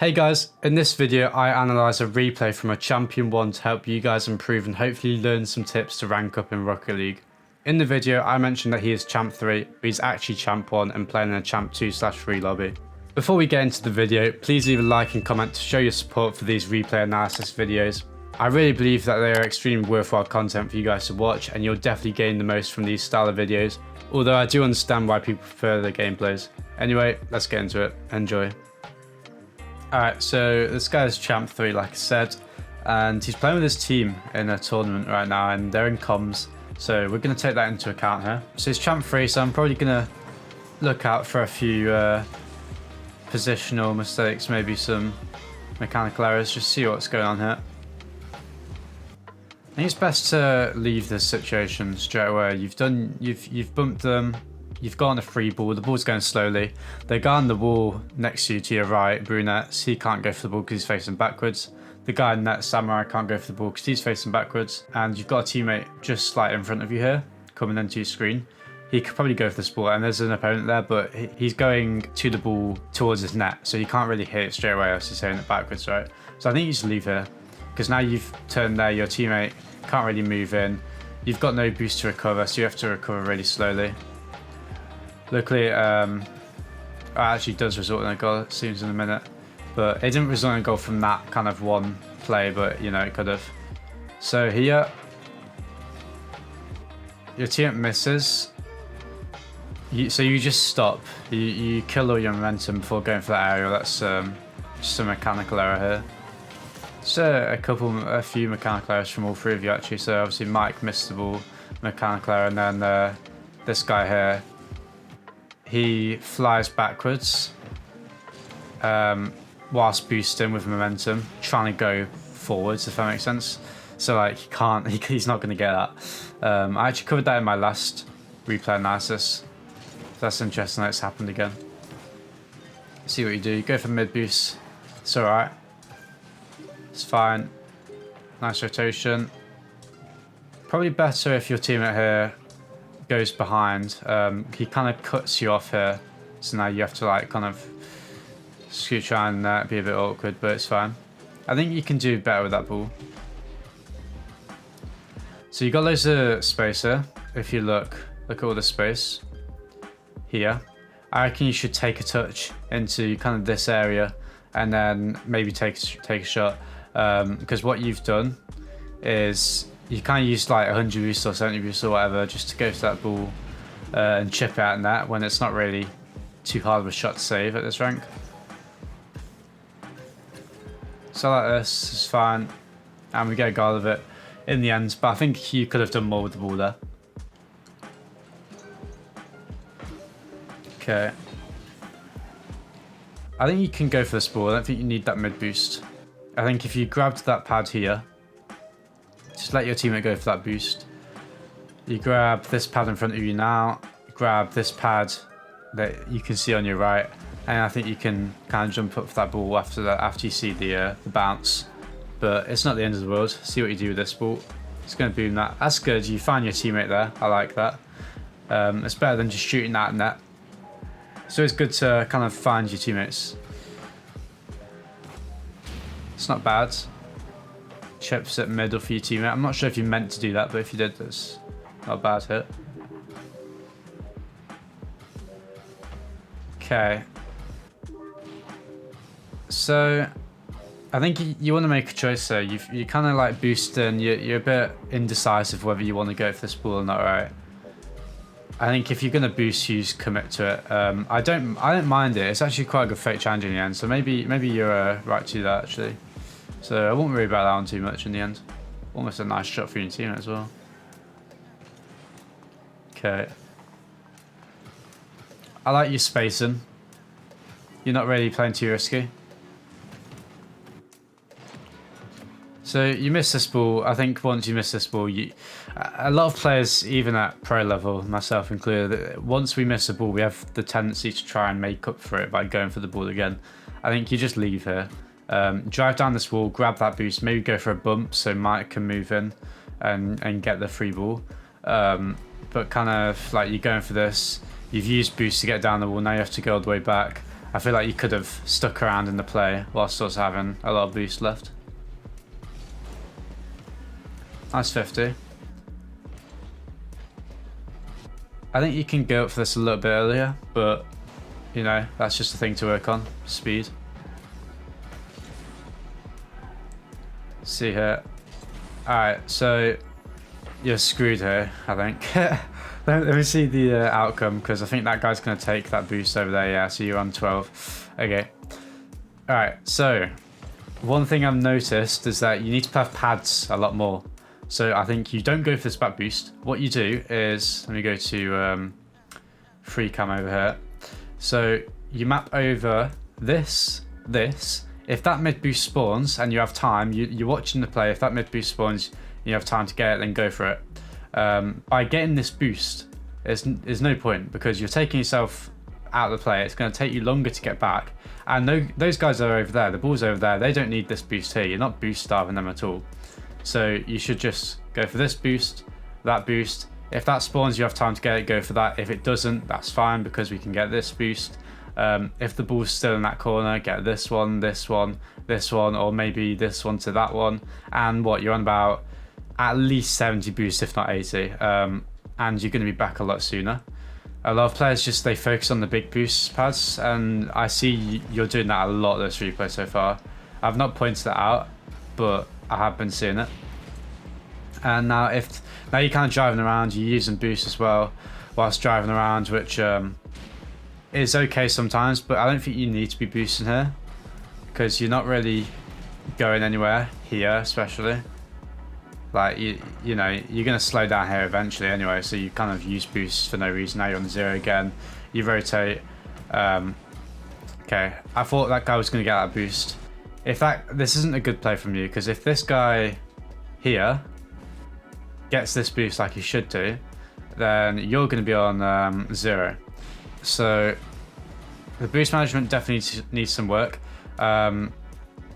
Hey guys, in this video I analyse a replay from a Champion 1 to help you guys improve and hopefully learn some tips to rank up in Rocket League. In the video I mentioned that he is Champ 3, but he's actually Champ 1 and playing in a Champ 2/3 lobby. Before we get into the video, please leave a like and comment to show your support for these replay analysis videos. I really believe that they are extremely worthwhile content for you guys to watch and you'll definitely gain the most from these style of videos, although I do understand why people prefer the gameplays. Anyway, let's get into it. Enjoy. Alright, so this guy's Champ 3 like I said, and he's playing with his team in a tournament right now and they're in comms, so we're going to take that into account here. So he's Champ 3, so I'm probably going to look out for a few positional mistakes, maybe some mechanical errors, just see what's going on here. I think it's best to leave this situation straight away. You've bumped them. You've got on a free ball, the ball's going slowly. The guy on the wall next to you to your right, Brunettes, he can't go for the ball because he's facing backwards. The guy in net, Samurai, can't go for the ball because he's facing backwards. And you've got a teammate just like in front of you here, coming into your screen. He could probably go for the ball, and there's an opponent there, but he's going to the ball towards his net, so you can't really hit it straight away as he's hitting it backwards, right? So I think you just leave here, because now you've turned there, your teammate can't really move in. You've got no boost to recover, so you have to recover really slowly. Luckily, it actually does result in a goal, it seems, in a minute. But it didn't result in a goal from that kind of one play, but, you know, it could have. So here, your team misses. So you just stop. You kill all your momentum before going for that aerial. That's just a mechanical error here. So a few mechanical errors from all three of you, actually. So obviously Mike missed the ball, mechanical error, and then this guy here, he flies backwards whilst boosting with momentum, trying to go forwards, if that makes sense. So like he's not going to get that. I actually covered that in my last replay analysis. That's interesting that it's happened again. See what you do. You go for mid boost. It's alright. It's fine. Nice rotation. Probably better if your teammate here goes behind. He kind of cuts you off here, so now you have to like kind of scooch around and be a bit awkward, but it's fine. I think you can do better with that ball. So you got loads of space here. If you look at all the space here, I reckon you should take a touch into kind of this area and then maybe take a shot, because what you've done is you kind of use like 100 boost or 70 boost or whatever just to go for that ball and chip out in that when it's not really too hard of a shot to save at this rank. So like this is fine, and we get a goal of it in the end, but I think you could have done more with the ball there. Okay. I think you can go for this ball. I don't think you need that mid boost. I think if you grabbed that pad here, just let your teammate go for that boost. You grab this pad in front of you now, grab this pad that you can see on your right, and I think you can kind of jump up for that ball after you see the bounce. But it's not the end of the world. See what you do with this ball. It's going to boom that. That's good. You find your teammate there. I like that. It's better than just shooting that net. So it's good to kind of find your teammates. It's not bad. Chips at middle for your teammate. I'm not sure if you meant to do that, but if you did, that's not a bad hit. Okay. So I think you want to make a choice there. You kind of like boosting. You're a bit indecisive whether you want to go for this ball or not, right? I think if you're gonna boost, you just commit to it. I don't mind it. It's actually quite a good fake challenge in the end. So maybe you're right to do that actually. So I won't worry about that one too much in the end. Almost a nice shot for your team as well. Okay. I like your spacing. You're not really playing too risky. So you miss this ball. I think once you miss this ball, a lot of players, even at pro level, myself included, once we miss a ball, we have the tendency to try and make up for it by going for the ball again. I think you just leave here. Drive down this wall, grab that boost, maybe go for a bump so Mike can move in and get the free ball. But kind of like you're going for this, you've used boost to get down the wall, now you have to go all the way back. I feel like you could have stuck around in the play whilst also having a lot of boost left. Nice 50. I think you can go up for this a little bit earlier, but you know, that's just a thing to work on. Speed. See here. Alright, so you're screwed here, I think. Let me see the outcome, because I think that guy's going to take that boost over there. Yeah, so you're on 12. Okay. Alright, so one thing I've noticed is that you need to have pads a lot more. So I think you don't go for this back boost. What you do is, let me go to free cam over here. So you map over this. If that mid boost spawns and you have time, you're watching the play. If that mid boost spawns, you have time to get it, then go for it. By getting this boost, there's no point, because you're taking yourself out of the play. It's going to take you longer to get back. And those guys are over there. The ball's over there. They don't need this boost here. You're not boost starving them at all. So you should just go for this boost, that boost. If that spawns, you have time to get it, go for that. If it doesn't, that's fine, because we can get this boost. If the ball's still in that corner, get this one, this one, this one, or maybe this one to that one. And what, you're on about at least 70 boosts, if not 80. And you're going to be back a lot sooner. A lot of players just, they focus on the big boost pads, and I see you're doing that a lot this replay so far. I've not pointed that out, but I have been seeing it. And now you're kind of driving around, you're using boost as well whilst driving around, which is okay sometimes, but I don't think you need to be boosting here, because you're not really going anywhere here, especially. Like, you know, you're going to slow down here eventually anyway, so you kind of use boosts for no reason. Now you're on 0 again. You rotate. Okay, I thought that guy was going to get that boost. This isn't a good play from you, because if this guy here gets this boost like he should do, then you're going to be on 0. So the boost management definitely needs some work.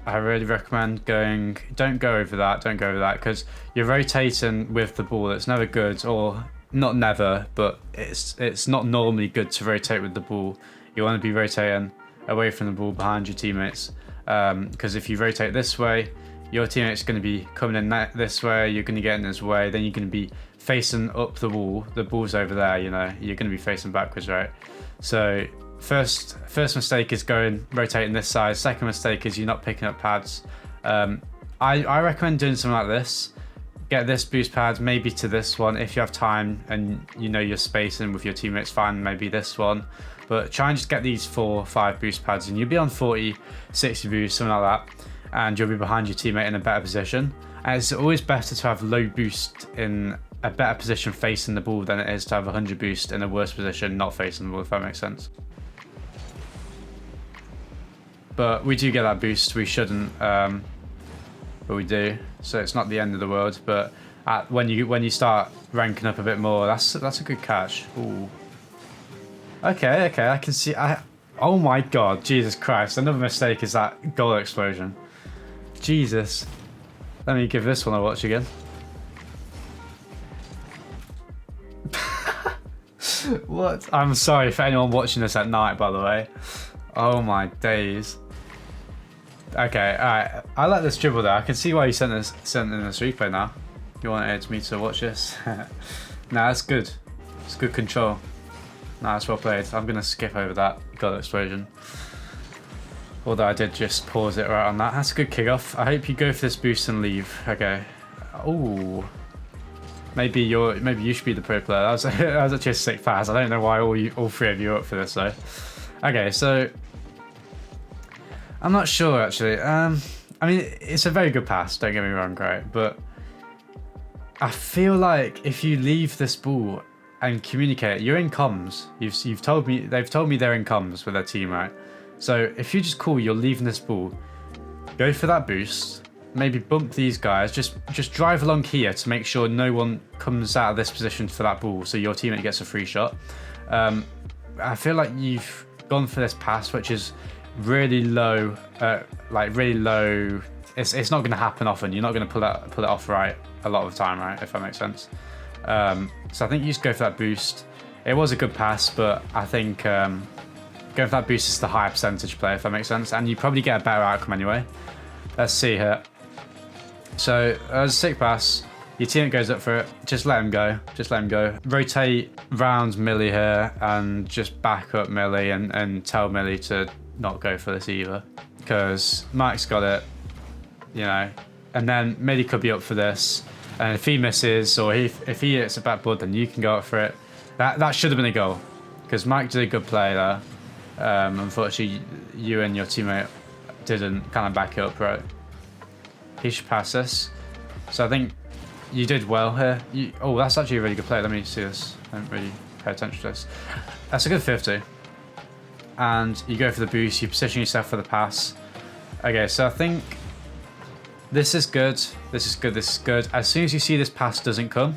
I really recommend don't go over that, because you're rotating with the ball. It's never good, or not never, but it's not normally good to rotate with the ball. You want to be rotating away from the ball, behind your teammates, because if you rotate this way, your teammate's going to be coming in this way, you're going to get in this way, then you're going to be facing up the wall. The ball's over there, you know, you're going to be facing backwards, right? So first mistake is rotating this side. Second mistake is you're not picking up pads. I recommend doing something like this. Get this boost pad, maybe to this one if you have time and you know you're spacing with your teammates fine, maybe this one. But try and just get these 4 or 5 boost pads and you'll be on 40, 60 boost, something like that. And you'll be behind your teammate in a better position. And it's always better to have low boost in a better position facing the ball than it is to have 100 boost in a worse position not facing the ball, if that makes sense. But we do get that boost. We shouldn't, but we do. So it's not the end of the world. But when you start ranking up a bit more, that's a good catch. Ooh. Okay, I can see. Oh my God, Jesus Christ! Another mistake is that goal explosion. Jesus. Let me give this one a watch again. What? I'm sorry for anyone watching this at night, by the way. Oh my days. Okay, alright. I like this dribble there. I can see why you sent in this replay now. You wanted me to watch this? Nah, that's good. It's good control. Nah, that's well played. I'm going to skip over that goal explosion. Although I did just pause it right on that. That's a good kickoff. I hope you go for this boost and leave. Okay. Ooh. Maybe you should be the pro player. That was actually a sick pass. I don't know why all 3 of you are up for this though. Okay, so I'm not sure actually. I mean, it's a very good pass. Don't get me wrong, right? But I feel like if you leave this ball and communicate, you're in comms. You've told me, they've told me they're in comms with their team, right? So if you just call, you're leaving this ball, go for that boost, maybe bump these guys, just drive along here to make sure no one comes out of this position for that ball, so your teammate gets a free shot. I feel like you've gone for this pass, which is really low, really low. It's not going to happen often. You're not going to pull it off right a lot of the time, right? If that makes sense. So I think you just go for that boost. It was a good pass, but I think Going for that boost is the higher percentage play, if that makes sense. And you probably get a better outcome anyway. Let's see here. So, as a sick pass, your teammate goes up for it. Just let him go. Just let him go. Rotate round Millie here and just back up Millie and tell Millie to not go for this either. Because Mike's got it, you know. And then Millie could be up for this. And if he misses or if he hits a backboard, then you can go up for it. That should have been a goal. Because Mike did a good play there. Unfortunately, you and your teammate didn't kind of back it up right. He should pass this. So I think you did well here. Oh, that's actually a really good play. Let me see this. I didn't really pay attention to this. That's a good 50. And you go for the boost. You position yourself for the pass. Okay, so I think this is good. This is good. This is good. As soon as you see this pass doesn't come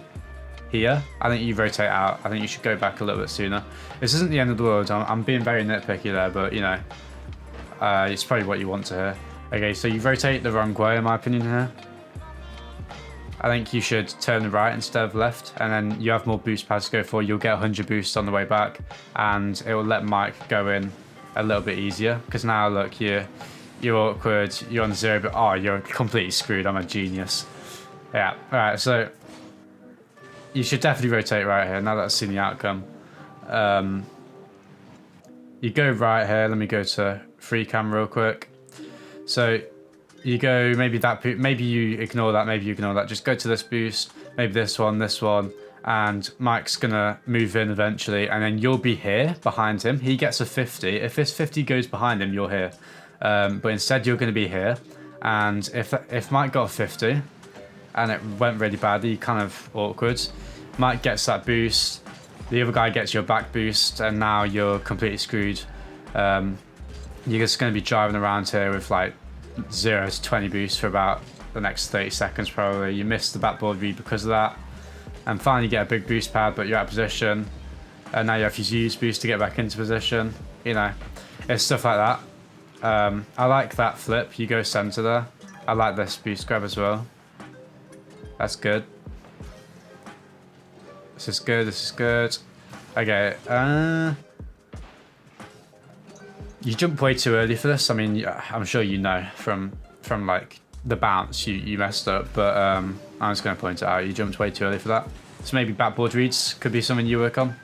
here, I think you rotate out. I think you should go back a little bit sooner. This isn't the end of the world. I'm being very nitpicky there, but you know, it's probably what you want to hear. Okay, so you rotate the wrong way, in my opinion here. I think you should turn right instead of left, and then you have more boost pads to go for. You'll get 100 boosts on the way back, and it will let Mike go in a little bit easier. Because now, look, you're awkward, you're on 0, but oh, you're completely screwed. I'm a genius. Yeah, all right, so you should definitely rotate right here, now that I've seen the outcome. You go right here, let me go to free cam real quick. So you go, maybe you ignore that, just go to this boost, maybe this one, and Mike's gonna move in eventually, and then you'll be here behind him. He gets a 50. If this 50 goes behind him, you're here. But instead you're gonna be here, and if Mike got a 50, and it went really badly, kind of awkward, Mike gets that boost, the other guy gets your back boost, and now you're completely screwed. You're just gonna be driving around here with like 0 to 20 boosts for about the next 30 seconds probably. You missed the backboard read because of that, and finally get a big boost pad, but you're out of position, and now you have to use boost to get back into position. You know, it's stuff like that. I like that flip, you go center there. I like this boost grab as well. That's good. This is good, this is good. Okay, you jumped way too early for this. I mean, I'm sure you know from like the bounce you messed up, but I'm just going to point it out. You jumped way too early for that. So maybe backboard reads could be something you work on.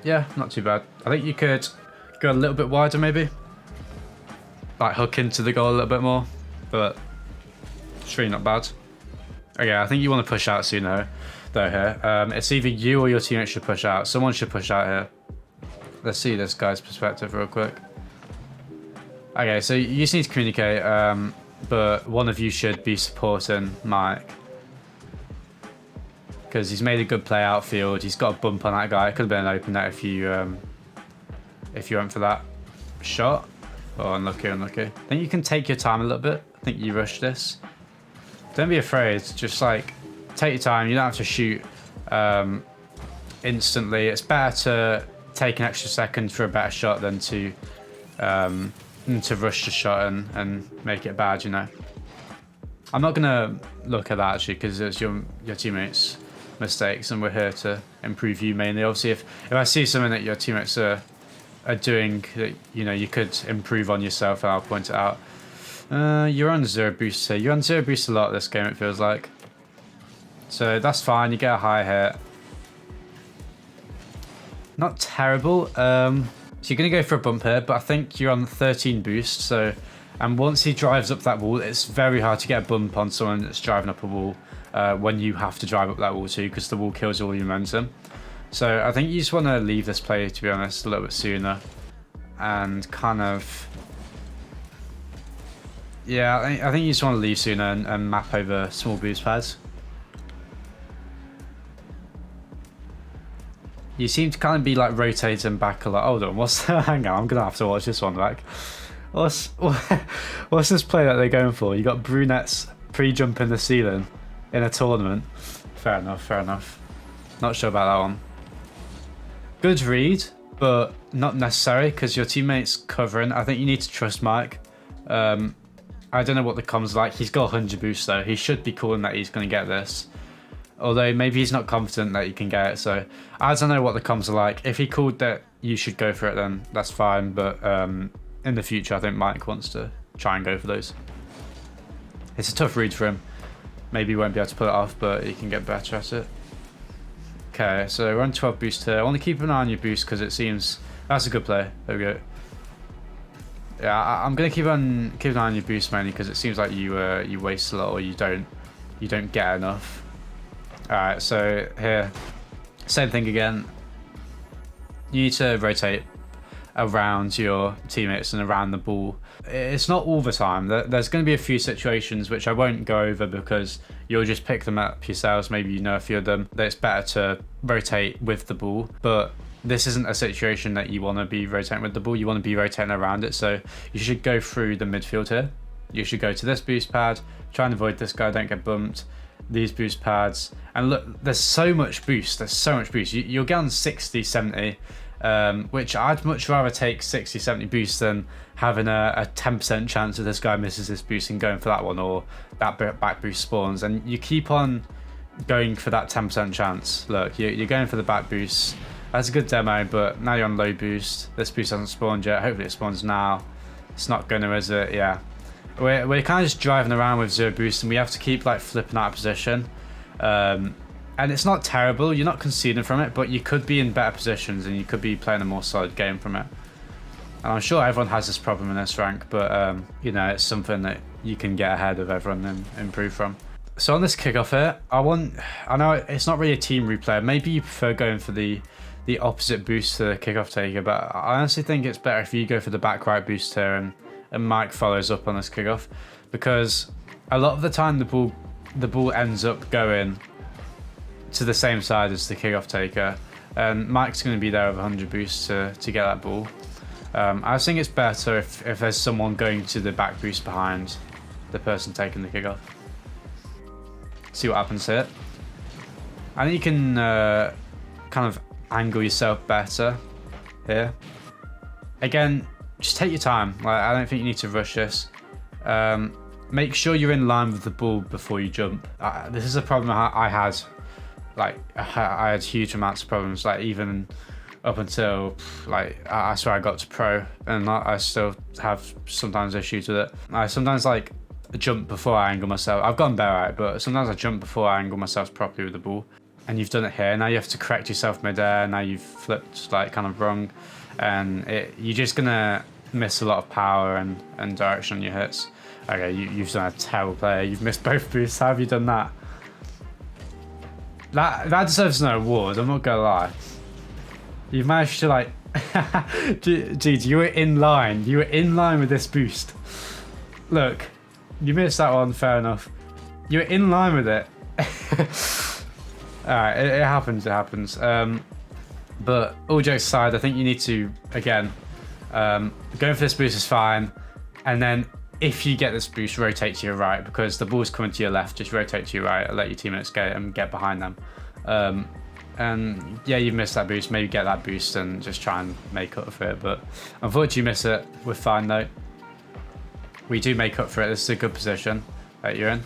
Yeah, not too bad. I think you could go a little bit wider maybe. Like hook into the goal a little bit more, but it's really not bad. Okay, I think you want to push out sooner though here. It's either you or your teammate should push out. Someone should push out here. Let's see this guy's perspective real quick. Okay, so you just need to communicate, but one of you should be supporting Mike. Because he's made a good play outfield. He's got a bump on that guy. It could have been an open net if you went for that shot. Oh, unlucky, unlucky. I think you can take your time a little bit. I think you rushed this. Don't be afraid. Just like take your time. You don't have to shoot instantly. It's better to take an extra second for a better shot than to rush the shot and make it bad, you know. I'm not gonna look at that actually because it's your teammates' mistakes, and we're here to improve you mainly. Obviously, if I see something that your teammates are doing that, you know, you could improve on yourself, and I'll point it out. You're on 0 boost here. You're on 0 boost a lot this game, it feels like. So that's fine. You get a high hit. Not terrible. So you're going to go for a bump here, but I think you're on 13 boost. So, and once he drives up that wall, it's very hard to get a bump on someone that's driving up a wall when you have to drive up that wall too, because the wall kills all your momentum. So I think you just want to leave this play, to be honest, a little bit sooner. And kind of... Yeah, I think you just want to leave sooner and map over small boost pads. You seem to kind of be like rotating back a lot. Hold on, hang on, I'm gonna have to watch this one back. What's this play that they're going for? You got brunettes pre-jumping the ceiling in a tournament. Fair enough, fair enough. Not sure about that one. Good read, but not necessary because your teammate's covering. I think you need to trust Mike. I don't know what the comms like. He's got 100 boost though. He should be calling that he's going to get this. Although maybe he's not confident that you can get it. So I don't know what the comms are like. If he called that you should go for it, then that's fine. But in the future, I think Mike wants to try and go for those. It's a tough read for him. Maybe he won't be able to pull it off, but he can get better at it. Okay, so we're on 12 boost here. I want to keep an eye on your boost because it seems that's a good play. There we go. Yeah, I'm gonna keep an eye on your boost mainly because it seems like you waste a lot or you don't get enough. All right, so here, same thing again. You need to rotate around your teammates and around the ball. It's not all the time. There's going to be a few situations which I won't go over because you'll just pick them up yourselves. Maybe you know a few of them that it's better to rotate with the ball, but this isn't a situation that you want to be rotating with the ball. You want to be rotating around it. So you should go through the midfield here. You should go to this boost pad, try and avoid this guy, don't get bumped. These boost pads, and look, there's so much boost. There's so much boost. You'll get on 60, 70, which I'd much rather take 60, 70 boost than having a 10% chance of this guy misses this boost and going for that one, or that back boost spawns. And you keep on going for that 10% chance. Look, you're going for the back boost. That's a good demo, but now you're on low boost. This boost hasn't spawned yet. Hopefully it spawns now. It's not gonna, is it? Yeah. We're kind of just driving around with 0 boost, and we have to keep like flipping out of position. And it's not terrible. You're not conceding from it, but you could be in better positions and you could be playing a more solid game from it. And I'm sure everyone has this problem in this rank, but you know, it's something that you can get ahead of everyone and improve from. So on this kickoff here, I know it's not really a team replay. Maybe you prefer going for the opposite boost to the kickoff taker, but I honestly think it's better if you go for the back right boost here and Mike follows up on this kickoff, because a lot of the time the ball ends up going to the same side as the kickoff taker, and Mike's going to be there with 100 boosts to get that ball. I think it's better if there's someone going to the back boost behind the person taking the kickoff. See what happens here. I think you can kind of angle yourself better here. Again, just take your time. Like, I don't think you need to rush this. Make sure you're in line with the ball before you jump. This is a problem I had. Like, I had huge amounts of problems. Like, even up until like I swear I got to pro, and I still have sometimes issues with it. I sometimes like jump before I angle myself. I've gotten better at it, but sometimes I jump before I angle myself properly with the ball. And you've done it here. Now you have to correct yourself mid-air. Now you've flipped like kind of wrong, and you're just gonna miss a lot of power and direction on your hits. Okay, you've done a terrible play. You've missed both boosts. How have you done that? That deserves an award. I'm not gonna lie. You've managed to like, dude, you were in line. You were in line with this boost. Look, you missed that one. Fair enough. You were in line with it. All right, it happens. It happens. But all jokes aside, I think you need to, again, going for this boost is fine. And then if you get this boost, rotate to your right, because the ball's coming to your left. Just rotate to your right and let your teammates get it and get behind them. And yeah, you've missed that boost. Maybe get that boost and just try and make up for it. But unfortunately, you miss it. We're fine though. We do make up for it. This is a good position that you're in.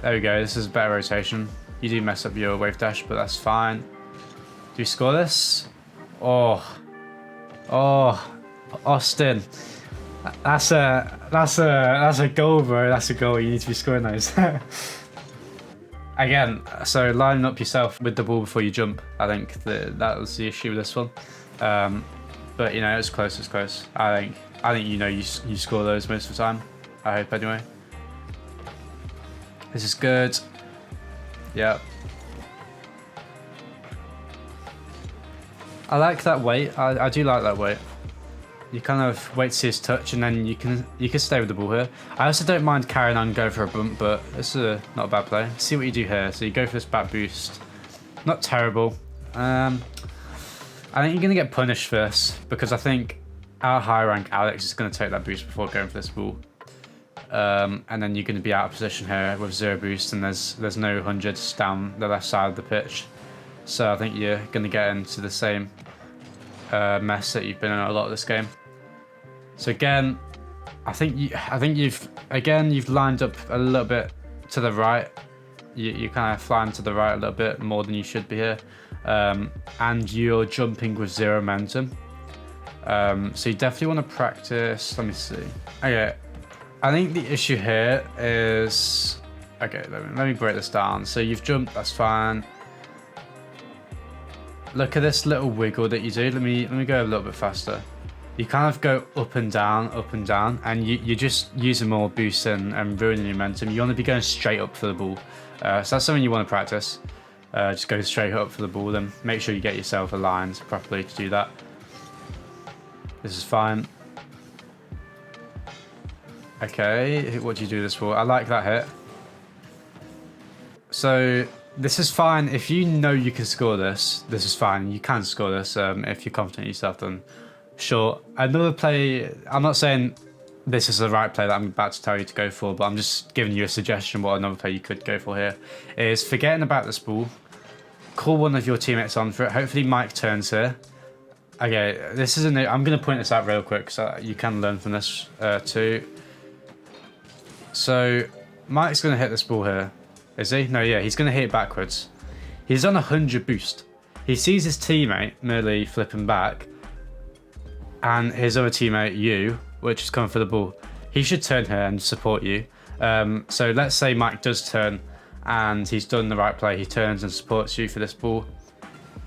There we go. This is a better rotation. You do mess up your wave dash, but that's fine. Do you score this? Oh, Austin. That's a goal, bro. That's a goal. You need to be scoring those. Again, so lining up yourself with the ball before you jump. I think that was the issue with this one. But you know, it's close. It's close. I think you know you score those most of the time. I hope anyway. This is good. Yep. I like that weight. I do like that weight. You kind of wait to see his touch, and then you can stay with the ball here. I also don't mind carrying on and go for a bump, but it's not a bad play. See what you do here. So you go for this back boost. Not terrible. I think you're going to get punished for this, because I think our high rank Alex is going to take that boost before going for this ball. And then you're going to be out of position here with 0 boost, and there's no hundreds down the left side of the pitch. So I think you're going to get into the same mess that you've been in a lot of this game. So again, I think you've lined up a little bit to the right. you're kind of flying to the right a little bit more than you should be here. And you're jumping with 0 momentum. So you definitely want to practice. Let me see. Okay, I think the issue here is, okay, let me break this down. So you've jumped, that's fine. Look at this little wiggle that you do. Let me go a little bit faster. You kind of go up and down, and you're just using more boost and ruining your momentum. You want to be going straight up for the ball. So that's something you want to practice. Just go straight up for the ball, then make sure you get yourself aligned properly to do that. This is fine. Okay, what do you do this for? I like that hit. So this is fine. If you know you can score this, this is fine. You can score this if you're confident in yourself, then sure. Another play, I'm not saying this is the right play that I'm about to tell you to go for, but I'm just giving you a suggestion what another play you could go for here is forgetting about this ball. Call one of your teammates on for it. Hopefully Mike turns here. Okay, this is a new, I'm going to point this out real quick so you can learn from this too. So Mike's going to hit this ball here. Is he? No, yeah, he's going to hit it backwards. He's on 100 boost. He sees his teammate merely flipping back and his other teammate, you, which is coming for the ball. He should turn here and support you. So let's say Mike does turn and he's done the right play. He turns and supports you for this ball.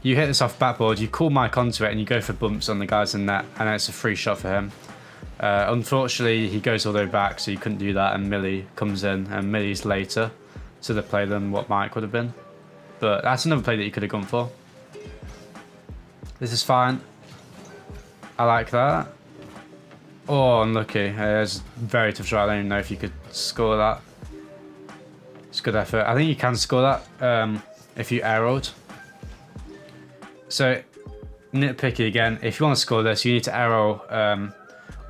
You hit this off backboard, you call Mike onto it and you go for bumps on the guys in net, and it's a free shot for him. Unfortunately, he goes all the way back, so you couldn't do that, and Millie comes in, and Millie's later to the play than what Mike would have been. But that's another play that you could have gone for. This is fine. I like that. Oh, unlucky. It's a very tough shot. I don't even know if you could score that. It's good effort. I think you can score that if you arrowed. So, nitpicky again. If you want to score this, you need to arrow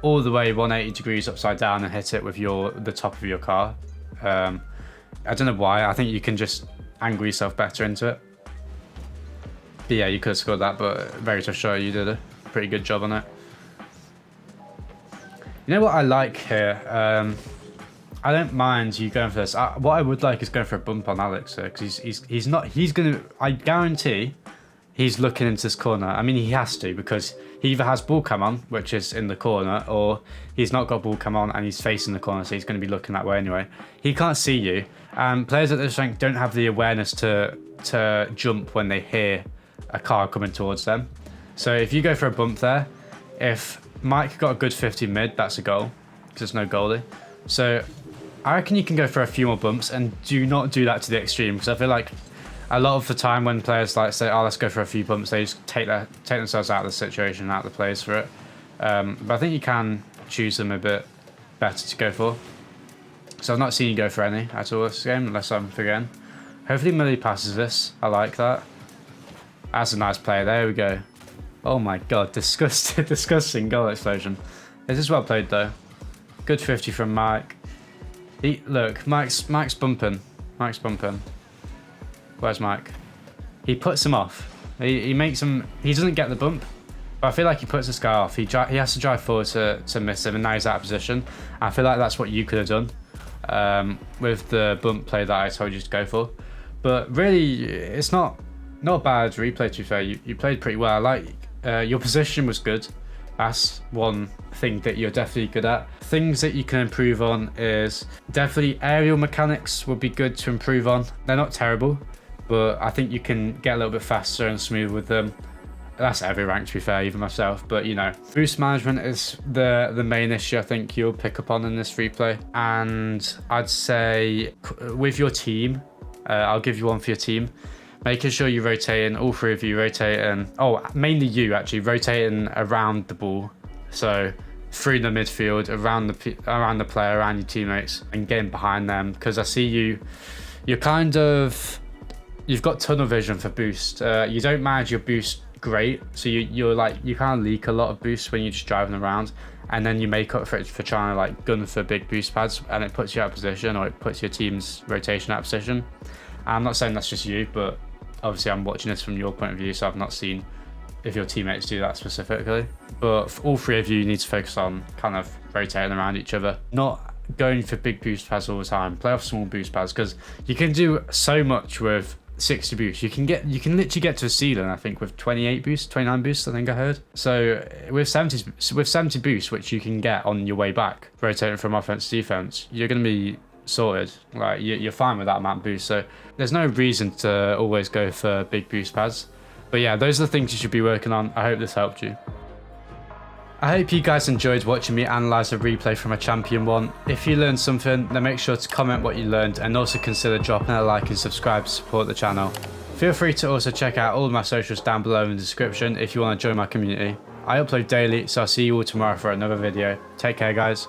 all the way 180 degrees upside down and hit it with the top of your car. I don't know why. I think you can just angle yourself better into it. But yeah, you could have scored that, but very tough shot. You did a pretty good job on it. You know what I like here? I don't mind you going for this. What I would like is going for a bump on Alex here, because he's not. He's gonna. I guarantee he's looking into this corner. I mean, he has to, because he either has ball cam on, which is in the corner, or he's not got ball cam on and he's facing the corner, so he's going to be looking that way anyway. He can't see you. Players at this rank don't have the awareness to jump when they hear a car coming towards them. So if you go for a bump there, if Mike got a good 50 mid, that's a goal, because there's no goalie. So I reckon you can go for a few more bumps, and do not do that to the extreme, because I feel like a lot of the time when players like say, oh, let's go for a few bumps, they just take themselves out of the situation, out of the plays for it. But I think you can choose them a bit better to go for. So I've not seen you go for any at all this game, unless I'm forgetting. Hopefully Millie passes this. I like that. That's a nice play. There we go. Oh my god, disgusting goal explosion. This is well played though. Good 50 from Mike. Look, Mike's bumping. Mike's bumping. Where's Mike? He puts him off. He makes him. He doesn't get the bump, but I feel like he puts this guy off. He has to drive forward to miss him, and now he's out of position. I feel like that's what you could have done with the bump play that I told you to go for. But really, it's not a bad replay. To be fair, you played pretty well. I like your position was good. That's one thing that you're definitely good at. Things that you can improve on is definitely aerial mechanics would be good to improve on. They're not terrible, but I think you can get a little bit faster and smooth with them. That's every rank, to be fair, even myself. But you know, boost management is the main issue I think you'll pick up on in this replay. And I'd say with your team, I'll give you one for your team. Making sure you're rotating, all three of you rotating. Oh, mainly you actually rotating around the ball. So through the midfield, around the player, around your teammates, and getting behind them. Because I see you're kind of. You've got tunnel vision for boost. You don't manage your boost great, so you kind of leak a lot of boost when you're just driving around, and then you make up for it for trying to like gun for big boost pads, and it puts you out of position, or it puts your team's rotation out of position. I'm not saying that's just you, but obviously I'm watching this from your point of view, so I've not seen if your teammates do that specifically. But all three of you need to focus on kind of rotating around each other, not going for big boost pads all the time. Play off small boost pads because you can do so much with 60 boosts. You can literally get to a ceiling, I think, with 28 boosts, 29 boosts, I think I heard. So with 70 boosts, which you can get on your way back, rotating from offense to defense, you're going to be sorted. Like you're fine with that amount of boost. So there's no reason to always go for big boost pads. But yeah, those are the things you should be working on. I hope this helped you. I hope you guys enjoyed watching me analyse a replay from a Champion 1. If you learned something, then make sure to comment what you learned and also consider dropping a like and subscribe to support the channel. Feel free to also check out all of my socials down below in the description if you want to join my community. I upload daily, so I'll see you all tomorrow for another video. Take care, guys.